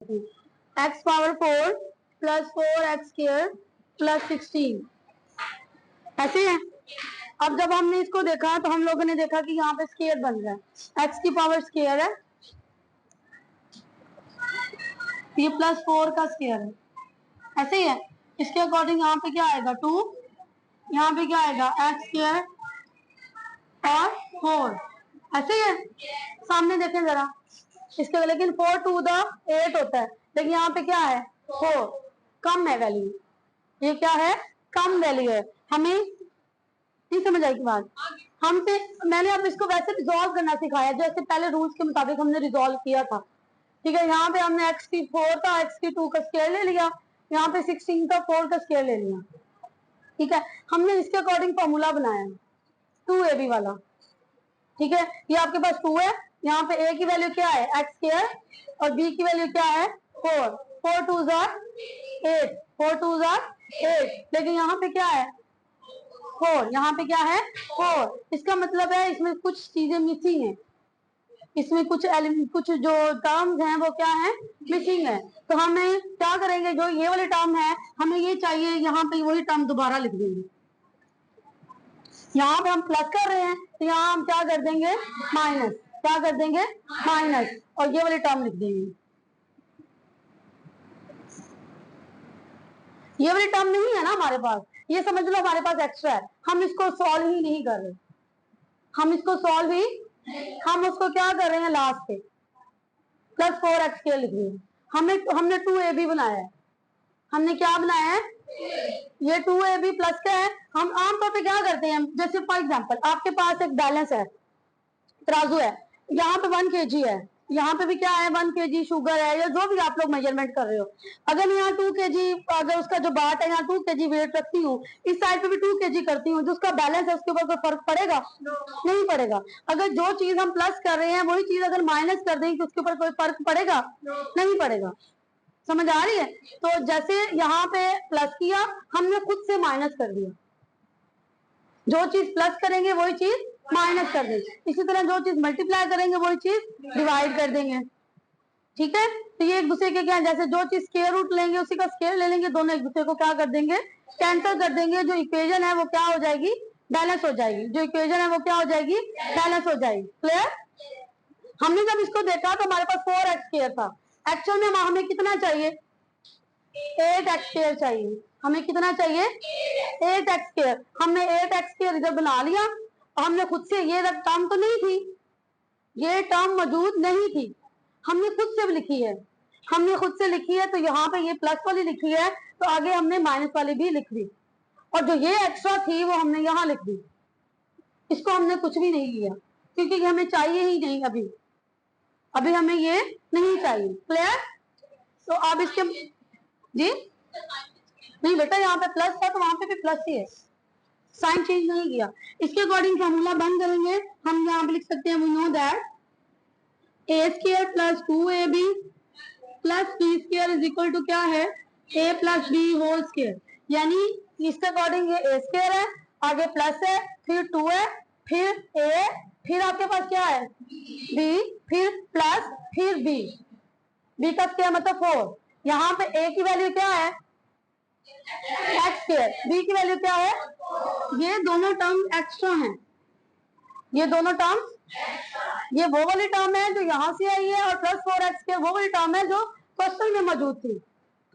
X power 4 plus 4x² plus 16 ऐसे है। अब जब हमने इसको देखा तो हम लोगों ने देखा कि यहाँ पे स्क्वायर बन रहा है, एक्स की पावर स्क्वायर है, ये प्लस 4 का स्क्वायर है, ऐसे ही है। इसके अकॉर्डिंग यहाँ पे क्या आएगा 2, यहाँ पे क्या आएगा x² और 4, ऐसे ही है। सामने देखें जरा इसके, लेकिन 4 टू द 8 होता है, लेकिन यहाँ पे क्या है 4, कम है वैल्यू, ये क्या है कम वैल्यू है। हमें नहीं समझ आई की बात, हमसे मैंने अब इसको वैसे रिजॉल्व करना सिखाया जैसे पहले रूल्स के मुताबिक हमने रिजॉल्व किया था, ठीक है। यहाँ पे हमने x की 4 था, x की 2 का स्क्वायर ले लिया, यहाँ पे 16 का 4 का स्क्वायर ले लिया, ठीक है। हमने इसके अकॉर्डिंग फॉर्मूला बनाया 2ab वाला, ठीक है। ये आपके पास 2 है, यहाँ पे a की वैल्यू क्या है x² और b की वैल्यू क्या है 4, 4 2 8, 4 2 8, लेकिन यहाँ पे क्या है 4, यहाँ पे क्या है 4। इसका मतलब है इसमें कुछ चीजें मिसिंग है, इसमें कुछ जो टर्म्स हैं वो क्या है मिसिंग है। तो हमें क्या करेंगे, जो ये वाली टर्म है हमें ये चाहिए, यहाँ पे वही टर्म दोबारा लिख देंगे। यहाँ पे हम प्लस कर रहे हैं तो यहाँ हम क्या कर देंगे माइनस, क्या कर देंगे माइनस, और ये वाली टर्म लिख देंगे। ये वाली टर्म नहीं है ना हमारे पास, ये समझ लो हमारे पास एक्स्ट्रा है, हम इसको सॉल्व ही नहीं कर रहे, हम इसको सॉल्व ही, हम उसको क्या कर रहे हैं लास्ट पे प्लस 4x² लिख रहे हैं। हमने 2ab बनाया है, हमने क्या बनाया है, ये 2ab प्लस का है। हम आमतौर पे क्या करते हैं, जैसे फॉर एग्जांपल आपके पास एक बैलेंस है, तराजू है, यहाँ पे 1 kg है, यहाँ पे भी क्या है 1 kg शुगर है, या जो भी आप लोग मेजरमेंट कर रहे हो। अगर यहाँ 2 kg, अगर उसका जो बाट है यहाँ 2 kg वेट रखती हूँ, इस साइड पे भी 2 kg करती हूँ, जो उसका बैलेंस है उसके ऊपर कोई फर्क पड़ेगा? नहीं पड़ेगा। अगर जो चीज हम प्लस कर रहे हैं वही चीज अगर माइनस कर देंगे तो उसके ऊपर कोई फर्क पड़ेगा? नहीं पड़ेगा। समझ आ रही है? तो जैसे यहाँ पे प्लस किया, हमने खुद से माइनस कर दिया, जो चीज प्लस करेंगे वही चीज माइनस कर देंगे, इसी तरह जो चीज मल्टीप्लाई करेंगे वही चीज डिवाइड कर देंगे, ठीक है। तो ये एक दूसरे के क्या है, जैसे जो चीज स्क्वायर रूट लेंगे उसी का स्क्वायर ले लेंगे, दोनों एक दूसरे को क्या कर देंगे कैंसिल कर देंगे, जो इक्वेशन है वो क्या हो जाएगी बैलेंस हो जाएगी, जो इक्वेशन है वो क्या हो जाएगी बैलेंस हो जाएगी। क्लियर? हमने जब इसको देखा तो हमारे पास 4x² था, एक्चुअल में हमें कितना चाहिए 8x² चाहिए, हमें कितना चाहिए 8x²। हमने 8x² जब बना लिया, हमने खुद से, ये टर्म तो नहीं थी, ये टर्म मौजूद नहीं थी, हमने खुद से लिखी है, हमने खुद से लिखी है, तो यहाँ पे ये प्लस वाली लिखी है, तो आगे हमने माइनस वाली भी लिख दी, और जो ये एक्स्ट्रा थी वो हमने यहाँ लिख दी। इसको हमने कुछ भी नहीं किया क्योंकि हमें चाहिए ही नहीं, अभी हमें ये नहीं चाहिए। क्लियर? तो अब इसके जी नहीं बेटा, यहाँ पे प्लस है तो वहां पे भी प्लस ही है, साइन चेंज नहीं किया। इसके अकॉर्डिंग फॉर्मूला बंद करेंगे, हम यहाँ पे लिख सकते हैं we know that a² plus 2ab plus b² is equal to क्या है a plus b whole square, यानी इसके अकॉर्डिंग ये a² है, आगे प्लस है, फिर 2 है, फिर a, फिर आपके पास क्या है b, फिर प्लस, फिर b का स्क्वायर मतलब 4। यहाँ पे a की वैल्यू क्या है x², b की वैल्यू क्या है, ये दोनों टर्म एक्स्ट्रा हैं, ये दोनों टर्म, ये वो वाली टर्म है जो यहाँ से आई है, और प्लस 4x² वो वाली टर्म है जो क्वेश्चन में मौजूद थी।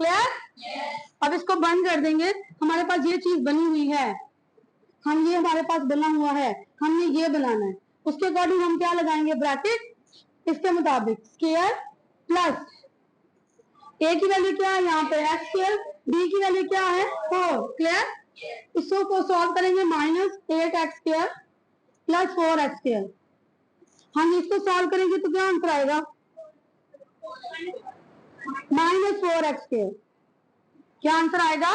क्लियर? अब इसको बंद कर देंगे, हमारे पास ये चीज बनी हुई है, हम ये हमारे पास बना हुआ है, हमने ये बनाना है, उसके अकॉर्डिंग हम क्या लगाएंगे ब्रैकेट, इसके मुताबिक स्क्वायर प्लस a की वैल्यू क्या है यहाँ पे x², b की वैल्यू क्या है 4। क्लियर? इसको सॉल्व करेंगे -8x² प्लस 4x², हम इसको सॉल्व करेंगे तो क्या आंसर आएगा -4x²। क्या आंसर आएगा?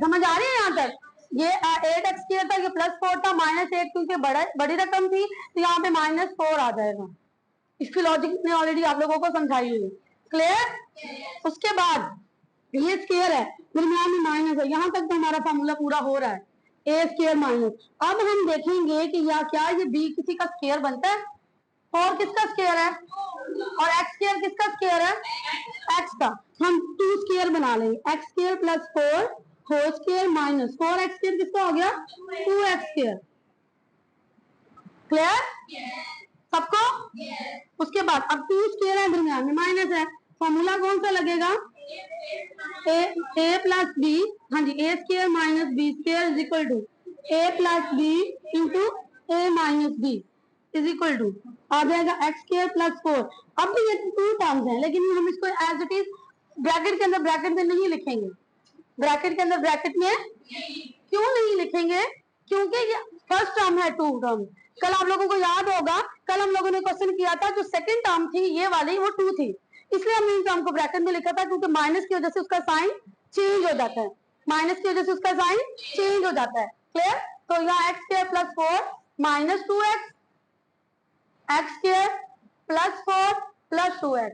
समझ आ रही है यहाँ तक? ये 8x² था, ये +4 था, -8 क्योंकि बड़ी रकम थी तो यहाँ पे -4 आ जाएगा। इसकी लॉजिक ने ऑलरेडी आप लोगों को समझाई हुई है। क्लियर? उसके बाद ये स्क्वायर है, दरमियान में माइनस है, यहाँ तक तो हमारा फॉर्मूला पूरा हो रहा है, a² माइनस। अब हम देखेंगे कि या क्या ये b किसी का स्क्वायर बनता है, और किसका स्क्वायर है और एक्स स्क्वायर किसका स्क्वायर है? एक्स का। हम 2 स्क्वायर बना लेंगे, x square plus 4 whole square minus 4x square किसका हो गया? 2x square. क्लियर सबको? उसके बाद अब 2 स्क्वायर है, दरमियान में माइनस है, फॉर्मूला कौन सा लगेगा? ए प्लस बी, हाँ जी, A square minus B square is equal to A plus B into A minus B is equal to आ जाएगा एक्स स्क्वायर प्लस 4। अब भी ये 2 टर्म्स हैं, लेकिन हम इसको एज इट इज ब्रैकेट के अंदर ब्रैकेट में नहीं लिखेंगे। ब्रैकेट के अंदर ब्रैकेट में क्यों नहीं लिखेंगे? क्योंकि ये फर्स्ट टर्म है 2 टर्म। कल आप लोगों को याद होगा, कल हम लोगों ने क्वेश्चन किया था, जो सेकंड टर्म थी ये वाली वो 2 थी, इसलिए हमने इन टर्म को ब्रैकेट में लिखा था, क्योंकि माइनस की वजह से उसका साइन चेंज हो जाता है, माइनस की वजह से उसका साइन चेंज हो जाता है। क्लियर? तो यहाँ x square plus 4 minus 2x, x square plus 4 plus 2x